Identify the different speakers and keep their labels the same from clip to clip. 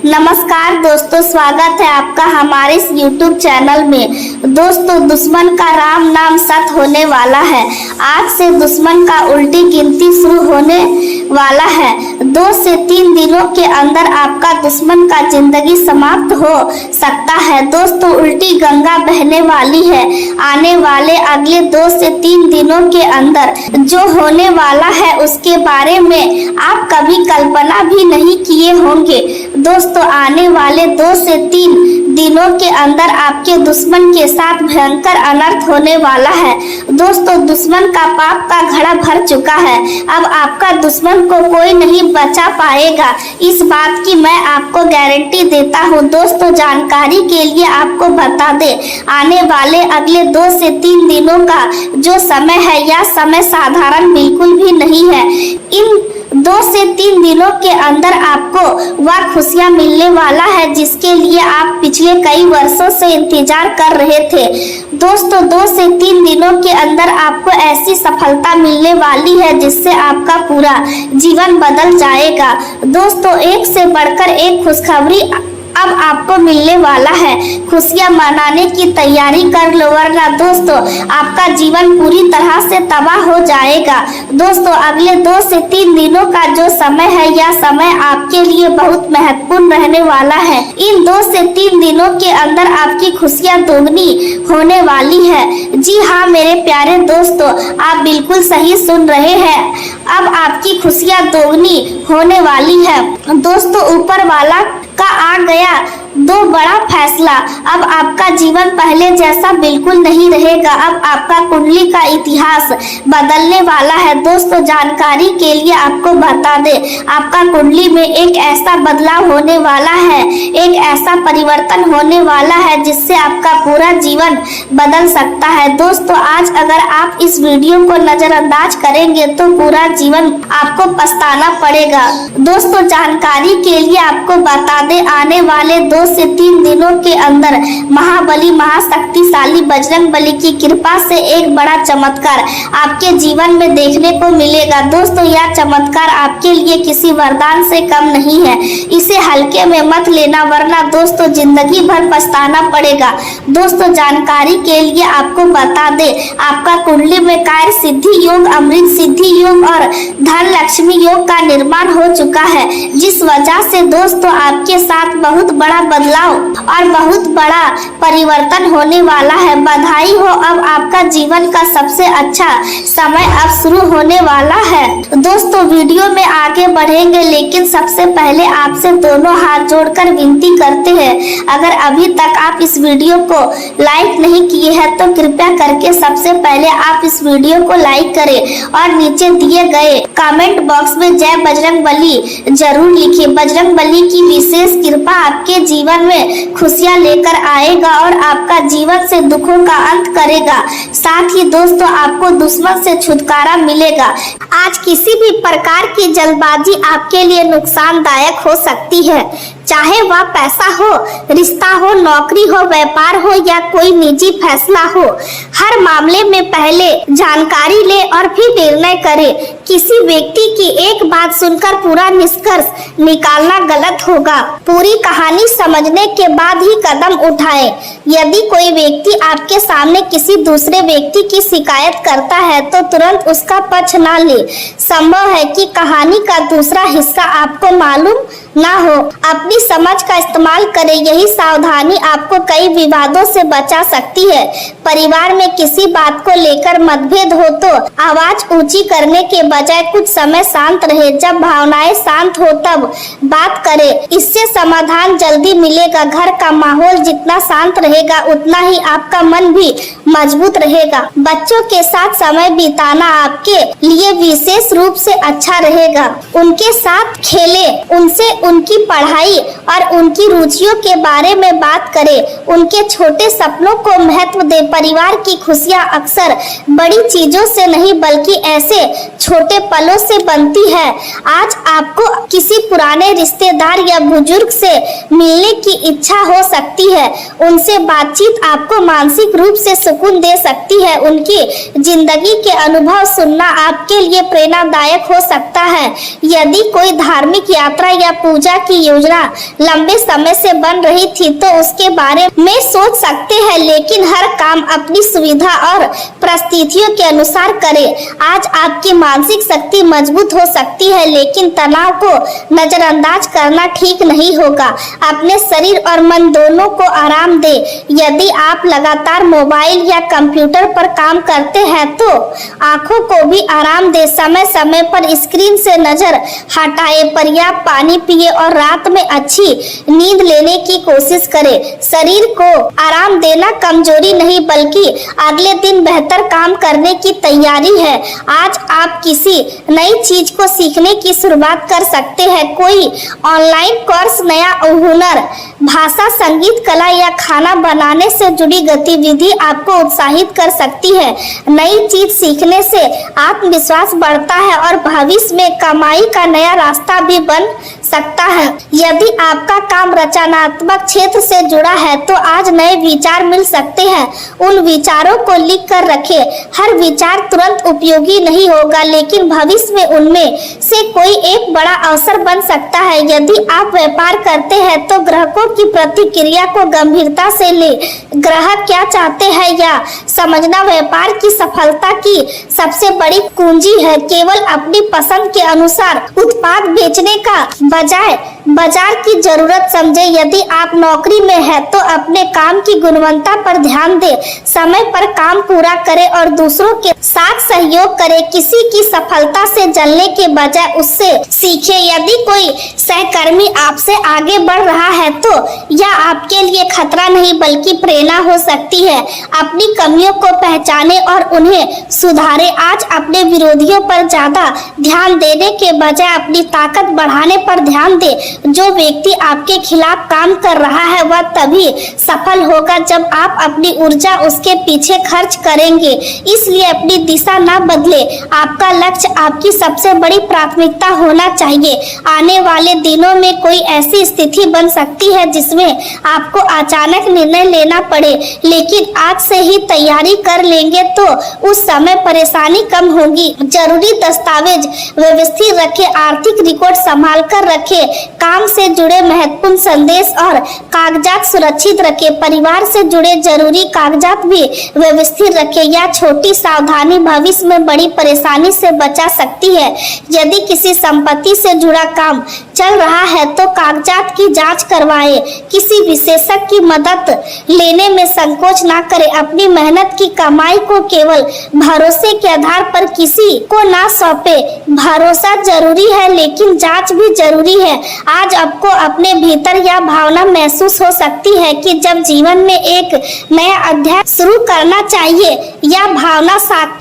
Speaker 1: नमस्कार दोस्तों, स्वागत है आपका हमारे इस YouTube चैनल में। दोस्तों, दुश्मन का राम नाम सत होने वाला है। आज से दुश्मन का उल्टी गिनती शुरू होने वाला है। 2 से 3 दिनों के अंदर आपका दुश्मन का जिंदगी समाप्त हो सकता है। दोस्तों, उल्टी गंगा बहने वाली है। आने वाले अगले 2 से 3 दिनों के अंदर जो होने वाला है उसके बारे में आप कभी कल्पना भी नहीं किए होंगे। दोस्तों, आने वाले 2 से 3 दिनों के अंदर आपके दुश्मन के साथ भयंकर अनर्थ होने वाला है। दोस्तों, दुश्मन का पाप का घड़ा भर चुका है। अब आपका दुश्मन को कोई नहीं बचा पाएगा, इस बात की मैं आपको गारंटी देता हूँ। दोस्तों, जानकारी के लिए आपको बता दे, आने वाले अगले 2 से 3 दिनों का जो समय है यह समय साधारण बिल्कुल भी नहीं है। इन 2 से 3 दिनों के अंदर आपको वह खुशियां मिलने वाला है जिसके लिए आप पिछले कई वर्षों से इंतजार कर रहे थे। दोस्तों, 2 से 3 दिनों के अंदर आपको ऐसी सफलता मिलने वाली है जिससे आपका पूरा जीवन बदल जाएगा। दोस्तों, एक से बढ़कर एक खुशखबरी अब आपको मिलने वाला है। खुशियां मनाने की तैयारी कर लो, वरना दोस्तों आपका जीवन पूरी तरह से तबाह हो जाएगा। दोस्तों, अगले 2 से 3 दिनों का जो समय है यह समय आपके लिए बहुत महत्वपूर्ण रहने वाला है। इन 2 से 3 दिनों के अंदर आपकी खुशियां दोगुनी होने वाली है। जी हाँ मेरे प्यारे दोस्तों, आप बिल्कुल सही सुन रहे हैं। अब आपकी खुशियां दोगुनी होने वाली है। दोस्तों, ऊपर वाला का आ गया 2 बड़ा फैसला। अब आपका जीवन पहले जैसा बिल्कुल नहीं रहेगा। अब आपका कुंडली का इतिहास बदलने वाला है। दोस्तों, जानकारी के लिए आपको बता दे, आपका कुंडली में एक ऐसा बदलाव होने वाला है, एक ऐसा परिवर्तन होने वाला है जिससे आपका पूरा जीवन बदल सकता है। दोस्तों, आज अगर आप इस वीडियो को नजरअंदाज करेंगे तो पूरा जीवन आपको पछताना पड़ेगा। दोस्तों, जानकारी के लिए आपको बता दे, आने वाले 2 से 3 दिनों के अंदर महाबली महाशक्तिशाली बजरंग बली की कृपा से एक बड़ा चमत्कार आपके जीवन में देखने को मिलेगा। दोस्तों, यह चमत्कार आपके लिए किसी वरदान से कम नहीं है। इसे हल्के में मत लेना, वरना दोस्तों जिंदगी भर पछताना पड़ेगा। दोस्तों, जानकारी के लिए आपको बता दे, आपका कुंडली में कार्य सिद्धि योग, अमृत सिद्धि योग और धन लक्ष्मी योग का निर्माण हो चुका है, जिस वजह से दोस्तों आपके साथ बहुत बड़ा बदलाव और बहुत बड़ा परिवर्तन होने वाला है। बधाई हो, अब आपका जीवन का सबसे अच्छा समय अब शुरू होने वाला है। दोस्तों, वीडियो में आगे बढ़ेंगे, लेकिन सबसे पहले आपसे दोनों हाथ जोड़कर विनती करते हैं, अगर अभी तक आप इस वीडियो को लाइक नहीं किए हैं तो कृपया करके सबसे पहले आप इस वीडियो को लाइक करें और नीचे दिए गए कमेंट बॉक्स में जय बजरंग बली जरूर लिखिए। बजरंग बली की विशेष कृपा आपके जीवन में खुशियां लेकर आएगा और आपका जीवन से दुखों का अंत करेगा। साथ ही दोस्तों आपको दुश्मन से छुटकारा मिलेगा। आज किसी भी प्रकार की जल्दबाजी आपके लिए नुकसानदायक हो सकती है, चाहे वह पैसा हो, रिश्ता हो, नौकरी हो, व्यापार हो या कोई निजी फैसला हो। हर मामले में पहले जानकारी ले और फिर निर्णय करें। किसी व्यक्ति की एक बात सुनकर पूरा निष्कर्ष निकालना गलत होगा। पूरी कहानी समझने के बाद ही कदम उठाएं। यदि कोई व्यक्ति आपके सामने किसी दूसरे व्यक्ति की शिकायत करता है तो तुरंत उसका पक्ष ना ले। संभव है कि कहानी का दूसरा हिस्सा आपको मालूम ना हो। अपनी समझ का इस्तेमाल करें, यही सावधानी आपको कई विवादों से बचा सकती है। परिवार में किसी बात को लेकर मतभेद हो तो आवाज ऊंची करने के बजाय कुछ समय शांत रहे। जब भावनाएं शांत हो तब बात करें, इससे समाधान जल्दी मिलेगा। घर का माहौल जितना शांत रहेगा उतना ही आपका मन भी मजबूत रहेगा। बच्चों के साथ समय बिताना आपके लिए विशेष रूप से अच्छा रहेगा। उनके साथ खेलें, उनसे उनकी पढ़ाई और उनकी रुचियों के बारे में बात करें। उनके छोटे सपनों को महत्व दें। परिवार की खुशियां अक्सर बड़ी चीजों से नहीं बल्कि ऐसे छोटे पलों से बनती है। आज आपको किसी पुराने रिश्तेदार या बुजुर्ग से मिलने की इच्छा हो सकती है। उनसे बातचीत आपको मानसिक रूप से सुकून दे सकती है। उनकी जिंदगी के अनुभव सुनना आपके लिए प्रेरणादायक हो सकता है। यदि कोई धार्मिक यात्रा या पूजा की योजना लंबे समय से बन रही थी तो उसके बारे में सोच सकते हैं, लेकिन हर काम अपनी सुविधा और परिस्थितियों के अनुसार करें। आज आपकी मानसिक शक्ति मजबूत हो सकती है, लेकिन तनाव को नजरअंदाज करना ठीक नहीं होगा। अपने शरीर और मन दोनों को आराम दें। यदि आप लगातार मोबाइल या कंप्यूटर पर काम करते हैं तो आंखों को भी आराम दें। समय समय पर स्क्रीन से नजर हटाएं, पर्याप्त पानी पिए और रात में अच्छी नींद लेने की कोशिश करें। शरीर को आराम देना कमजोरी नहीं बल्कि अगले दिन बेहतर काम करने की तैयारी है। आज आप किसी नई चीज को सीखने की शुरुआत कर सकते हैं। कोई ऑनलाइन कोर्स, नया हुनर, भाषा, संगीत, कला या खाना बनाने से जुड़ी गतिविधि आपको उत्साहित कर सकती है। नई चीज सीखने से आत्मविश्वास बढ़ता है और भविष्य में कमाई का नया रास्ता भी बन सकता है। यदि आपका काम रचनात्मक क्षेत्र से जुड़ा है तो आज नए विचार मिल सकते हैं। उन विचारों को लिख कर रखें। हर विचार तुरंत उपयोगी नहीं होगा, लेकिन भविष्य में उनमें से कोई एक बड़ा अवसर बन सकता है। यदि आप व्यापार करते हैं तो ग्राहकों की प्रतिक्रिया को गंभीरता से ले। ग्राहक क्या चाहते हैं या समझना व्यापार की सफलता की सबसे बड़ी कुंजी है। केवल अपनी पसंद के अनुसार उत्पाद बेचने का बजाय बाजार की जरूरत समझे। यदि आप नौकरी में हैं तो अपने काम की गुणवत्ता पर ध्यान दें, समय पर काम पूरा करें और दूसरों के साथ सहयोग करें। किसी की सफलता से जलने के बजाय उससे सीखें। यदि कोई सहकर्मी आपसे आगे बढ़ रहा है तो यह आपके लिए खतरा नहीं बल्कि प्रेरणा हो सकती है। अपनी कमियों को पहचानें और उन्हें सुधारें। आज अपने विरोधियों पर ज्यादा ध्यान देने के बजाय अपनी ताकत बढ़ाने पर ध्यान दें। जो व्यक्ति आपके खिलाफ काम कर रहा है वह तभी सफल होगा जब आप अपनी ऊर्जा उसके पीछे खर्च करेंगे। इसलिए अपनी दिशा ना बदले। आपका लक्ष्य आपकी सबसे बड़ी प्राथमिकता होना चाहिए। आने वाले दिनों में कोई ऐसी स्थिति बन सकती है जिसमें आपको अचानक निर्णय लेना पड़े, लेकिन आज से ही तैयारी कर लेंगे तो उस समय परेशानी कम होगी। जरूरी दस्तावेज व्यवस्थित रखें, आर्थिक रिकॉर्ड संभाल कर रखें, काम से जुड़े महत्वपूर्ण संदेश और कागजात सुरक्षित रखें, परिवार से जुड़े जरूरी कागजात भी व्यवस्थित रखें। यह छोटी सावधानी भविष्य में बड़ी परेशानी से बचा सकती है। यदि किसी संपत्ति से जुड़ा काम चल रहा है तो कागजात की जांच करवाएं। किसी विशेषज्ञ की मदद लेने में संकोच ना करें। अपनी मेहनत की कमाई को केवल भरोसे के आधार पर किसी को ना सौंपे। भरोसा जरूरी है लेकिन जांच भी जरूरी है। आज आपको अपने भीतर यह भावना महसूस हो सकती है कि जब जीवन में एक नया अध्याय शुरू करना चाहिए। यह भावना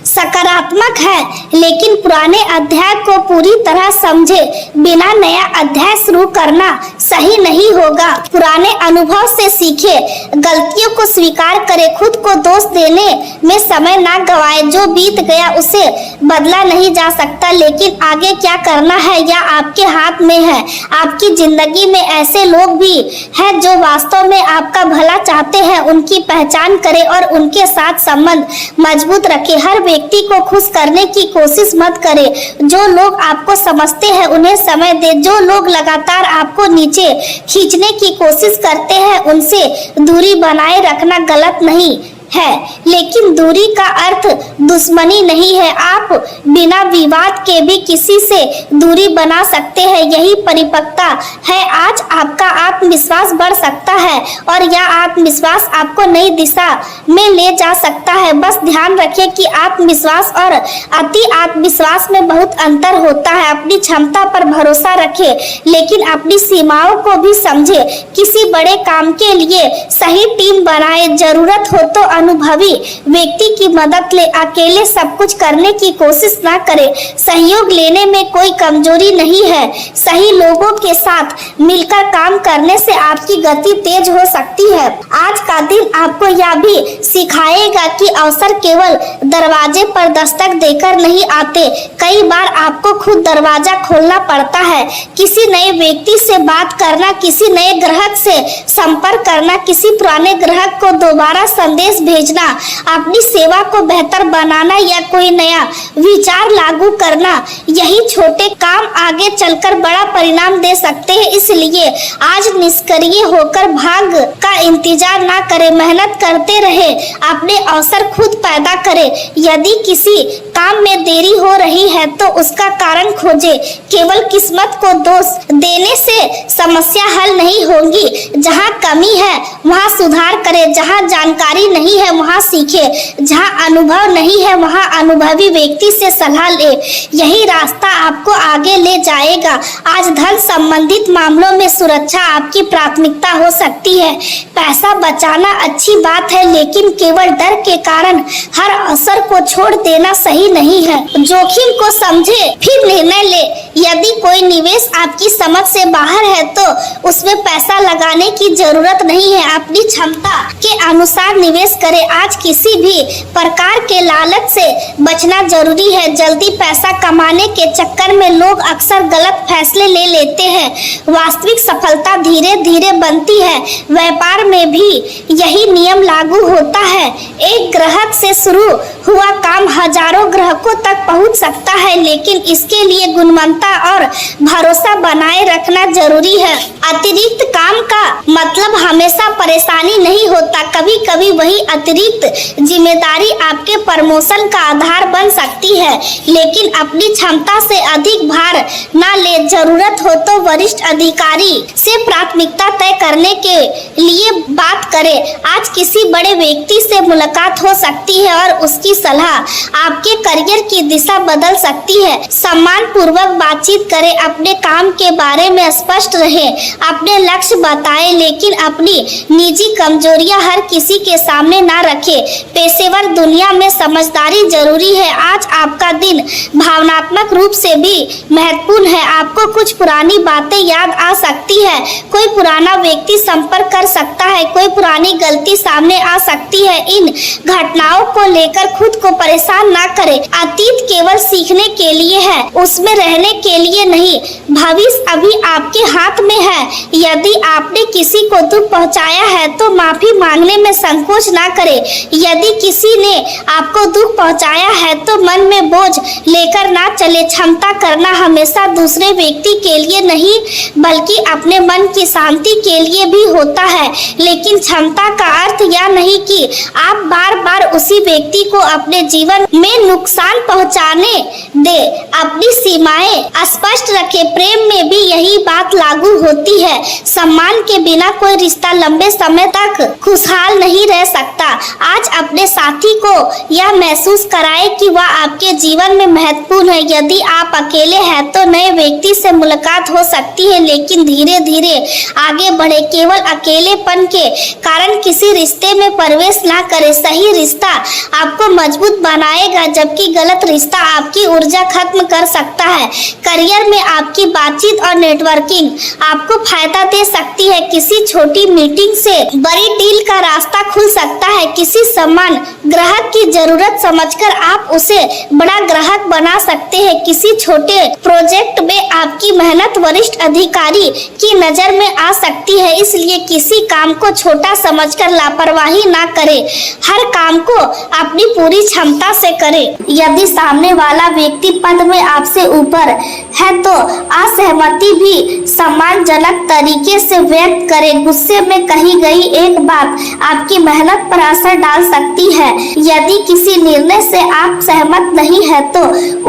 Speaker 1: सकारात्मक है, लेकिन पुराने अध्याय को पूरी तरह समझे बिना नया अध्याय शुरू करना सही नहीं होगा। पुराने अनुभव से सीखे, गलतियों को स्वीकार करें, खुद को दोष देने में समय ना गवाए। जो बीत गया उसे बदला नहीं जा सकता, लेकिन आगे क्या करना है यह आपके हाथ में है। आपकी जिंदगी में ऐसे लोग भी हैं जो वास्तव में आपका भला चाहते हैं। उनकी पहचान करें और उनके साथ संबंध मजबूत रखें। हर व्यक्ति को खुश करने की कोशिश मत करें। जो लोग आपको समझते हैं उन्हें समय दें। जो लोग लगातार आपको नीचे खींचने की कोशिश करते हैं उनसे दूरी बनाए रखना गलत नहीं है, लेकिन दूरी का अर्थ दुश्मनी नहीं है। आप बिना विवाद के भी किसी से दूरी बना सकते हैं। यही परिपक्वता है। आज आपका आत्मविश्वास बढ़ सकता है और यह आत्मविश्वास आपको नई दिशा में ले जा सकता है। बस ध्यान रखें कि आत्मविश्वास और अति आत्मविश्वास में बहुत अंतर होता है। अपनी क्षमता पर भरोसा रखें, लेकिन अपनी सीमाओं को भी समझे। किसी बड़े काम के लिए सही टीम बनाए। जरूरत हो तो अनुभवी व्यक्ति की मदद ले। अकेले सब कुछ करने की कोशिश ना करें। सहयोग लेने में कोई कमजोरी नहीं है। सही लोगों के साथ मिलकर काम करने से आपकी गति तेज हो सकती है। आज का दिन आपको यह भी सिखाएगा कि अवसर केवल दरवाजे पर दस्तक देकर नहीं आते। कई बार आपको खुद दरवाजा खोलना पड़ता है। किसी नए व्यक्ति से बात करना, किसी नए ग्राहक से संपर्क करना, किसी पुराने ग्राहक को दोबारा संदेश भेजना, अपनी सेवा को बेहतर बनाना या कोई नया विचार लागू करना, यही छोटे काम आगे चलकर बड़ा परिणाम दे सकते हैं। इसलिए आज निष्क्रिय होकर भाग का इंतजार ना करें, मेहनत करते रहे, अपने अवसर खुद पैदा करें। यदि किसी काम में देरी हो रही है तो उसका कारण खोजें। केवल किस्मत को दोष देने से समस्या हल नहीं होगी। जहाँ कमी है वहाँ सुधार करें, जहाँ जानकारी नहीं है वहाँ सीखे, जहाँ अनुभव नहीं है वहाँ अनुभवी व्यक्ति से सलाह ले। यही रास्ता आपको आगे ले जाएगा। आज धन संबंधित मामलों में सुरक्षा आपकी प्राथमिकता हो सकती है। पैसा बचाना अच्छी बात है, लेकिन केवल डर के कारण हर अवसर को छोड़ देना सही नहीं है। जोखिम को समझे फिर निर्णय ले। यदि कोई निवेश आपकी समझ से बाहर है तो उसमें पैसा लगाने की जरूरत नहीं है। अपनी क्षमता के अनुसार निवेश करें। आज किसी भी प्रकार के लालच से बचना जरूरी है। जल्दी पैसा कमाने के चक्कर में लोग अक्सर गलत फैसले ले लेते हैं। वास्तविक सफलता धीरे धीरे बनती है। व्यापार में भी यही नियम लागू होता है। एक ग्राहक से शुरू हुआ काम हजारों ग्राहकों तक पहुंच सकता है, लेकिन इसके लिए गुणवत्ता और भरोसा बनाए रखना जरूरी है। अतिरिक्त काम का मतलब हमेशा परेशानी नहीं होता। कभी कभी वही अतिरिक्त जिम्मेदारी आपके प्रमोशन का आधार बन सकती है, लेकिन अपनी क्षमता से अधिक भार न ले। जरूरत हो तो वरिष्ठ अधिकारी से प्राथमिकता तय करने के लिए बात करें। आज किसी बड़े व्यक्ति से मुलाकात हो सकती है और उसकी सलाह आपके करियर की दिशा बदल सकती है। सम्मान पूर्वक बातचीत करें, अपने काम के बारे में स्पष्ट रहें, अपने लक्ष्य बताएं, लेकिन अपनी निजी कमजोरियां हर किसी के सामने ना रखें। पेशेवर दुनिया में समझदारी जरूरी है। आज आपका दिन भावनात्मक रूप से भी महत्वपूर्ण है। आपको कुछ पुरानी बातें याद आ सकती है, कोई पुराना व्यक्ति संपर्क कर सकता है, कोई पुरानी गलती सामने आ सकती है। इन घटनाओं को लेकर खुद को परेशान ना करें। अतीत केवल सीखने के लिए है, उसमें रहने के लिए नहीं। भविष्य अभी आपके हाथ में है। यदि आपने किसी को दुख पहुंचाया है तो माफी मांगने में संकोच ना करें। यदि किसी ने आपको दुख पहुंचाया है तो मन में बोझ लेकर ना चले। क्षमता करना हमेशा दूसरे व्यक्ति के लिए नहीं बल्कि अपने मन की शांति के लिए भी होता है। लेकिन क्षमता का अर्थ यह नहीं कि आप बार बार उसी व्यक्ति को अपने जीवन में नुकसान पहुंचाने दे। अपनी सीमाएं स्पष्ट रखें। प्रेम में भी यही बात लागू होती है। सम्मान के बिना कोई रिश्ता लंबे समय तक खुशहाल नहीं रह सकता। आज अपने साथी को यह महसूस कराएं कि वह आपके जीवन में महत्वपूर्ण है। यदि आप अकेले हैं तो नए व्यक्ति से मुलाकात हो सकती है, लेकिन धीरे धीरे आगे बढ़े। केवल अकेलेपन के कारण किसी रिश्ते में प्रवेश ना करें। सही रिश्ता आपको मजबूत बनाएगा, जबकि गलत रिश्ता आपकी ऊर्जा खत्म कर सकता है। करियर में आपकी बातचीत और नेटवर्किंग आपको फायदा दे सकती है। किसी छोटी मीटिंग से बड़ी डील का रास्ता खुल सकता है। किसी समान ग्राहक की जरूरत समझकर आप उसे बड़ा ग्राहक बना सकते हैं। किसी छोटे प्रोजेक्ट में आपकी मेहनत वरिष्ठ अधिकारी की नजर में आ सकती है। इसलिए किसी काम को छोटा समझकर लापरवाही ना करें। हर काम को अपनी पूरी क्षमता से करें। यदि सामने वाला व्यक्ति पद में आपसे ऊपर है तो असहमति भी सम्मानजनक तरीके से व्यक्त करें। गुस्से में कही गई एक बात आपकी मेहनत पर असर डाल सकती है। यदि किसी निर्णय से आप सहमत नहीं है तो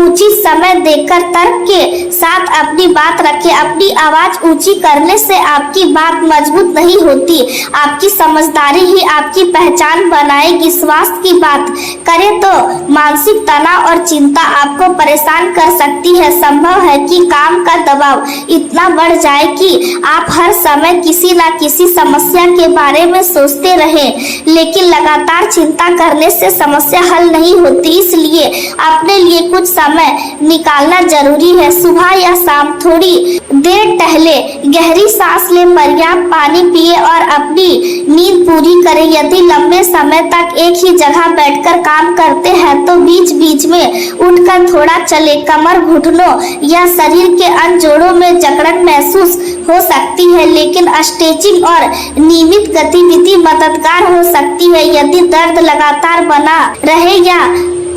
Speaker 1: उचित समय देकर तर्क के साथ अपनी बात रखें। अपनी आवाज ऊंची करने से आपकी बात मजबूत नहीं होती। आपकी समझदारी ही आपकी पहचान बनाएगी। स्वास्थ्य की बात करें तो मानसिक तनाव और चिंता आपको परेशान कर सकती है। संभव है कि काम का दबाव इतना बढ़ जाए कि आप हर समय किसी न किसी समस्या के बारे में सोचते रहें, लेकिन लगातार चिंता करने से समस्या हल नहीं होती। इसलिए अपने लिए कुछ समय निकालना जरूरी है। सुबह या शाम थोड़ी देर टहले, गहरी सांस ले, पर्याप्त पानी पिए और अपनी नींद पूरी करें। यदि लंबे समय तक एक ही जगह बैठकर काम करते हैं तो बीच बीच में उठकर थोड़ा चले। कमर, घुटनों या शरीर के अन्य जोड़ों में जकड़न महसूस हो सकती है, लेकिन स्ट्रेचिंग और नियमित गतिविधि मददगार हो सकती है। यदि दर्द लगातार बना रहे या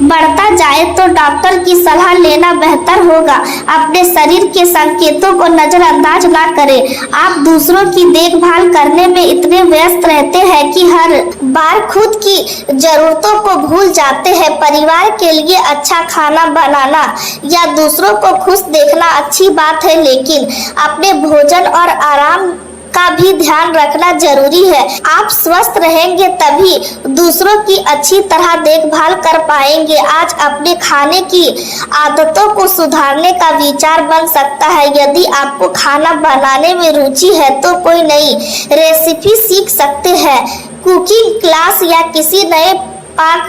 Speaker 1: बढ़ता जाए तो डॉक्टर की सलाह लेना बेहतर होगा। अपने शरीर के संकेतों को नजरअंदाज ना करें। आप दूसरों की देखभाल करने में इतने व्यस्त रहते हैं कि हर बार खुद की जरूरतों को भूल जाते हैं। परिवार के लिए अच्छा खाना बनाना या दूसरों को खुश देखना अच्छी बात है, लेकिन अपने भोजन और आराम का भी ध्यान रखना जरूरी है। आप स्वस्थ रहेंगे तभी दूसरों की अच्छी तरह देखभाल कर पाएंगे। आज अपने खाने की आदतों को सुधारने का विचार बन सकता है। यदि आपको खाना बनाने में रुचि है तो कोई नई रेसिपी सीख सकते हैं। कुकिंग क्लास या किसी नए पाक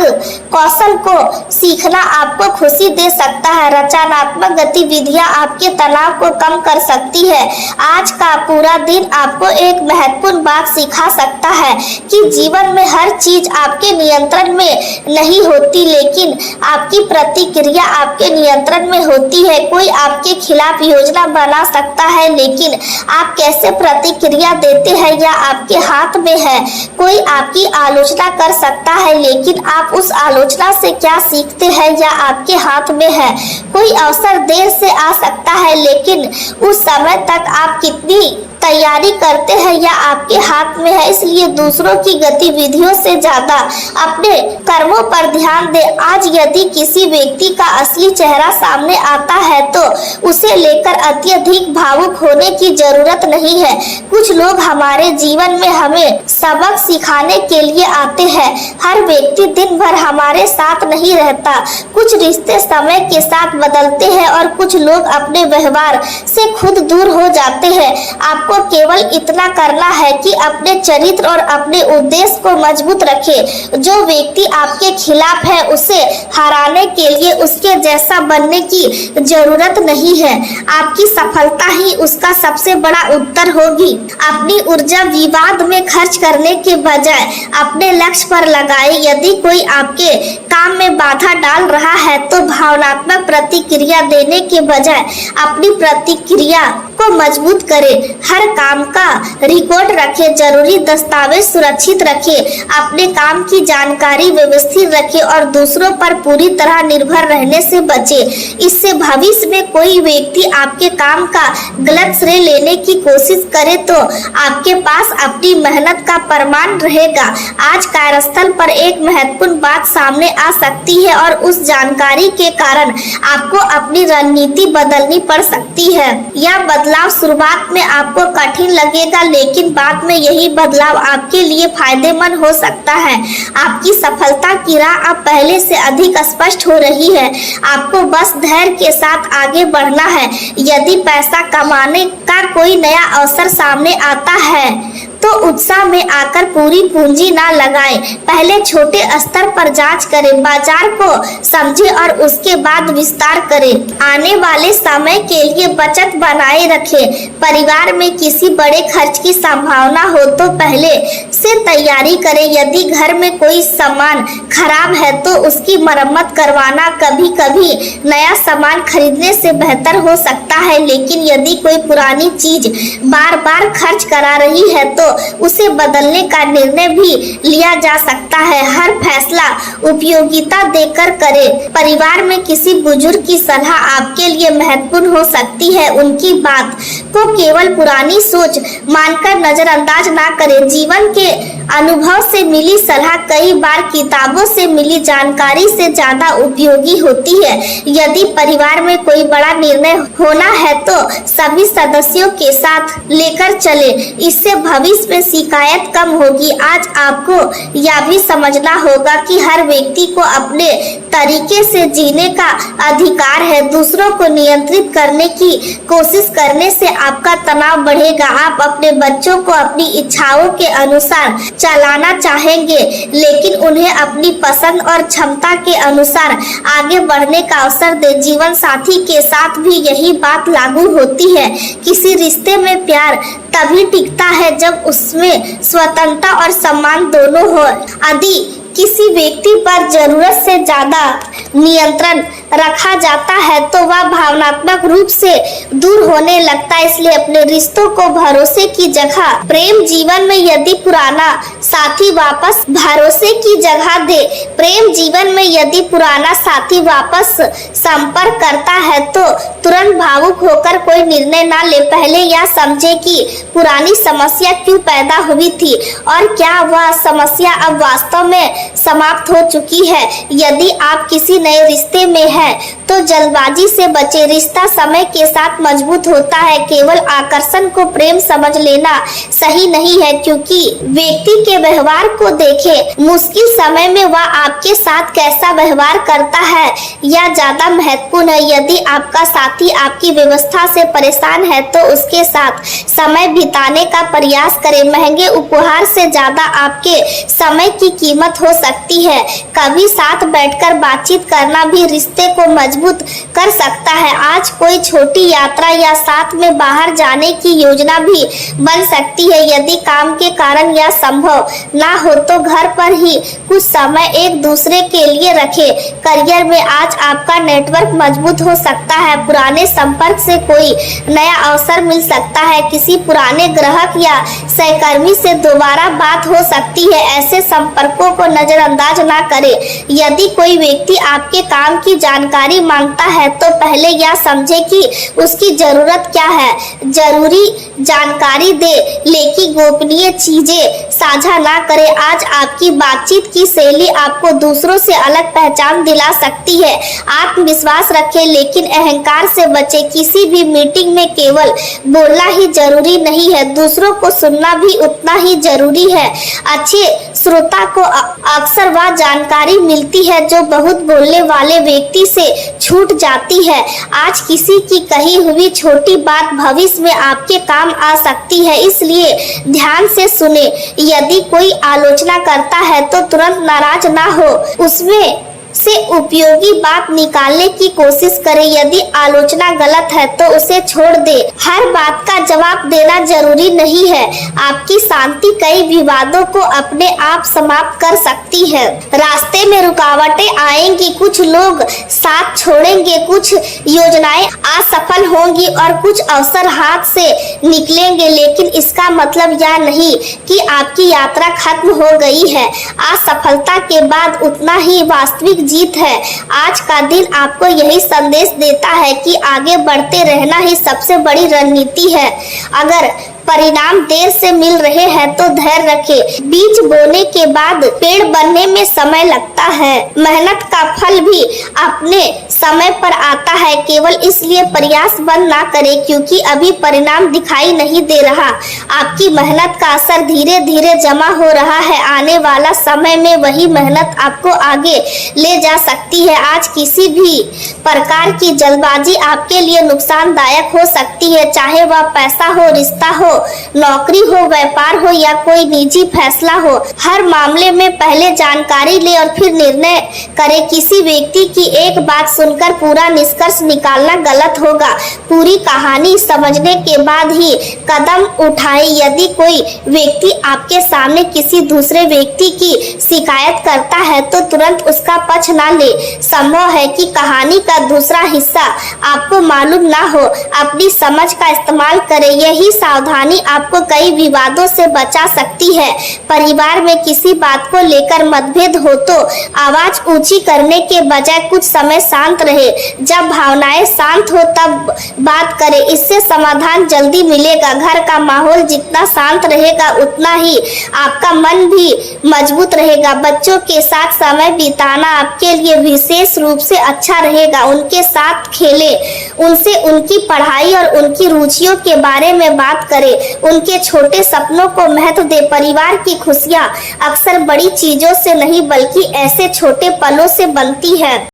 Speaker 1: कौशल को सीखना आपको खुशी दे सकता है। रचनात्मक गतिविधियां आपके तनाव को कम कर सकती है। आज का पूरा दिन आपको एक महत्वपूर्ण बात सिखा सकता है कि जीवन में हर चीज आपके नियंत्रण में नहीं होती, लेकिन आपकी प्रतिक्रिया आपके नियंत्रण में होती है। कोई आपके खिलाफ योजना बना सकता है, लेकिन आप कैसे प्रतिक्रिया देते हैं या आपके हाथ में है। कोई आपकी आलोचना कर सकता है, लेकिन आप उस आलोचना से क्या सीखते हैं या आपके हाथ में है। कोई अवसर देर से आ सकता है, लेकिन उस समय तक आप कितनी तैयारी करते हैं या आपके हाथ में है। इसलिए दूसरों की गतिविधियों से ज्यादा अपने कर्मों पर ध्यान दें। आज यदि किसी व्यक्ति का असली चेहरा सामने आता है तो उसे लेकर अत्यधिक भावुक होने की जरूरत नहीं है। कुछ लोग हमारे जीवन में हमें सबक सिखाने के लिए आते हैं। हर व्यक्ति दिन भर हमारे साथ नहीं रहता। कुछ रिश्ते समय के साथ बदलते हैं और कुछ लोग अपने व्यवहार से खुद दूर हो जाते हैं। आपको केवल इतना करना है कि अपने चरित्र और अपने उद्देश्य को मजबूत रखें। जो व्यक्ति आपके खिलाफ है उसे हराने के लिए उसके जैसा बनने की जरूरत नहीं है। आपकी सफलता ही उसका सबसे बड़ा उत्तर होगी। अपनी ऊर्जा विवाद में खर्च करने के बजाय अपने लक्ष्य पर लगाएं। यदि कोई आपके काम में बाधा डाल रहा है तो भावनात्मक प्रतिक्रिया देने के बजाय अपनी प्रतिक्रिया को मजबूत करें। हर काम का रिकॉर्ड रखें, जरूरी दस्तावेज सुरक्षित रखें, अपने काम की जानकारी व्यवस्थित रखें और दूसरों पर पूरी तरह निर्भर रहने से बचें। इससे भविष्य में कोई व्यक्ति आपके काम का गलत श्रेय लेने की कोशिश करे तो आपके पास अपनी मेहनत का प्रमाण रहेगा। आज कार्यस्थल पर एक महत्वपूर्ण बात सामने आ सकती है और उस जानकारी के कारण आपको अपनी रणनीति बदलनी पड़ सकती है। यह बदलाव शुरुआत में आपको कठिन लगेगा, लेकिन बाद में यही बदलाव आपके लिए फायदेमंद हो सकता है। आपकी सफलता की राह अब पहले से अधिक स्पष्ट हो रही है। आपको बस धैर्य के साथ आगे बढ़ना है। यदि पैसा कमाने का कोई नया अवसर सामने आता है तो उत्साह में आकर पूरी पूंजी ना लगाएं। पहले छोटे स्तर पर जांच करें, बाजार को समझें और उसके बाद विस्तार करें। आने वाले समय के लिए बचत बनाए रखें। परिवार में किसी बड़े खर्च की संभावना हो तो पहले से तैयारी करें। यदि घर में कोई सामान खराब है तो उसकी मरम्मत करवाना कभी कभी नया सामान खरीदने से बेहतर हो सकता है, लेकिन यदि कोई पुरानी चीज बार बार खर्च करा रही है तो उसे बदलने का निर्णय भी लिया जा सकता है। हर फैसला उपयोगिता देकर करें। परिवार में किसी बुजुर्ग की सलाह आपके लिए महत्वपूर्ण हो सकती है। उनकी बात को केवल पुरानी सोच मानकर नजरअंदाज ना करें। जीवन के अनुभव से मिली सलाह कई बार किताबों से मिली जानकारी से ज्यादा उपयोगी होती है। यदि परिवार में कोई बड़ा निर्णय होना है तो सभी सदस्यों के साथ लेकर चले। इससे भविष्य में शिकायत कम होगी। आज आपको यह भी समझना होगा कि हर व्यक्ति को अपने तरीके से जीने का अधिकार है। दूसरों को नियंत्रित करने की कोशिश करने से आपका तनाव बढ़ेगा। आप अपने बच्चों को अपनी इच्छाओं के अनुसार चलाना चाहेंगे, लेकिन उन्हें अपनी पसंद और क्षमता के अनुसार आगे बढ़ने का अवसर दे। जीवन साथी के साथ भी यही बात लागू होती है। किसी रिश्ते में प्यार तभी टिकता है जब उसमें स्वतंत्रता और सम्मान दोनों हो। यदि किसी व्यक्ति पर जरूरत से ज्यादा नियंत्रण रखा जाता है तो वह भावनात्मक रूप से दूर होने लगता है। इसलिए अपने रिश्तों को भरोसे की जगह प्रेम जीवन में यदि पुराना साथी वापस भरोसे की जगह दे प्रेम जीवन में यदि पुराना साथी वापस संपर्क करता है तो तुरंत भावुक होकर कोई निर्णय ना ले। पहले यह समझे कि पुरानी समस्या क्यों पैदा हुई थी और क्या वह समस्या अब वास्तव में समाप्त हो चुकी है। यदि आप किसी नए रिश्ते में हैं तो जल्दबाजी से बचे। रिश्ता समय के साथ मजबूत होता है। केवल आकर्षण को प्रेम समझ लेना सही नहीं है, क्योंकि व्यक्ति के व्यवहार को देखें। मुश्किल समय में वह आपके साथ कैसा व्यवहार करता है यह ज्यादा महत्वपूर्ण है। यदि आपका साथी आपकी व्यवस्था से परेशान है तो उसके साथ समय बिताने का प्रयास करें। महंगे उपहार से ज्यादा आपके समय की कीमत हो सकती है। कभी साथ बैठकर बातचीत करना भी रिश्ते को मजबूत कर सकता है। आज कोई छोटी यात्रा या साथ में बाहर जाने की योजना भी बन सकती है। यदि काम के कारण यह संभव ना हो तो घर पर ही कुछ समय एक दूसरे के लिए रखें। करियर में आज आपका नेटवर्क मजबूत हो सकता है। पुराने संपर्क से कोई नया अवसर मिल सकता है। किसी पुराने ग्राहक या सहकर्मी से दोबारा बात हो सकती है। ऐसे संपर्कों को नजरअंदाज ना करें। यदि कोई व्यक्ति आपके काम की जानकारी मांगता है तो पहले यह समझे कि उसकी जरूरत क्या है। जरूरी जानकारी दे, लेकिन गोपनीय चीजें साझा ना करें। आज आपकी बातचीत की शैली आपको दूसरों से अलग पहचान दिला सकती है। आत्मविश्वास रखें, लेकिन अहंकार से बचें। किसी भी मीटिंग में केवल बोलना ही जरूरी नहीं है, दूसरों को सुनना भी उतना ही जरूरी है। अच्छे श्रोता को अक्सर वह जानकारी मिलती है जो बहुत बोलने वाले व्यक्ति से छूट जाती है। आज किसी की कही हुई छोटी बात भविष्य में आपके काम आ सकती है, इसलिए ध्यान से सुने। यदि कोई आलोचना करता है तो तुरंत नाराज ना हो, उसमें से उपयोगी बात निकालने की कोशिश करें। यदि आलोचना गलत है तो उसे छोड़ दे। हर बात का जवाब देना जरूरी नहीं है। आपकी शांति कई विवादों को अपने आप समाप्त कर सकती है। रास्ते में रुकावटें आएंगी, कुछ लोग साथ छोड़ेंगे, कुछ योजनाएं असफल होंगी और कुछ अवसर हाथ से निकलेंगे, लेकिन इसका मतलब यह नहीं कि आपकी यात्रा खत्म हो गई है। असफलता के बाद उतना ही वास्तविक जीत है। आज का दिन आपको यही संदेश देता है कि आगे बढ़ते रहना ही सबसे बड़ी रणनीति है। अगर परिणाम देर से मिल रहे हैं तो धैर्य रखें। बीज बोने के बाद पेड़ बनने में समय लगता है। मेहनत का फल भी अपने समय पर आता है। केवल इसलिए प्रयास बंद ना करें क्योंकि अभी परिणाम दिखाई नहीं दे रहा। आपकी मेहनत का असर धीरे धीरे जमा हो रहा है। आने वाला समय में वही मेहनत आपको आगे ले जा सकती है। आज किसी भी प्रकार की जल्दबाजी आपके लिए नुकसानदायक हो सकती है, चाहे वह पैसा हो, रिश्ता हो, नौकरी हो, व्यापार हो या कोई निजी फैसला हो। हर मामले में पहले जानकारी ले और फिर निर्णय करें। किसी व्यक्ति की एक बात सुनकर पूरा निष्कर्ष निकालना गलत होगा। पूरी कहानी समझने के बाद ही कदम उठाएं। यदि कोई व्यक्ति आपके सामने किसी दूसरे व्यक्ति की शिकायत करता है तो तुरंत उसका पक्ष ना ले। संभव है कि कहानी का दूसरा हिस्सा आपको मालूम ना हो। अपनी समझ का इस्तेमाल करें। यही सावधानी आपको कई विवादों से बचा सकती है। परिवार में किसी बात को लेकर मतभेद हो तो आवाज ऊंची करने के बजाय कुछ समय शांत रहे। जब भावनाएं शांत हो तब बात करें, इससे समाधान जल्दी मिलेगा। घर का माहौल जितना शांत रहेगा उतना ही आपका मन भी मजबूत रहेगा। बच्चों के साथ समय बिताना आपके लिए विशेष रूप से अच्छा रहेगा। उनके साथ खेलें, उनसे उनकी पढ़ाई और उनकी रुचियों के बारे में बात करें। उनके छोटे सपनों को महत्व दे। परिवार की खुशियां अक्सर बड़ी चीजों से नहीं बल्कि ऐसे छोटे पलों से बनती है।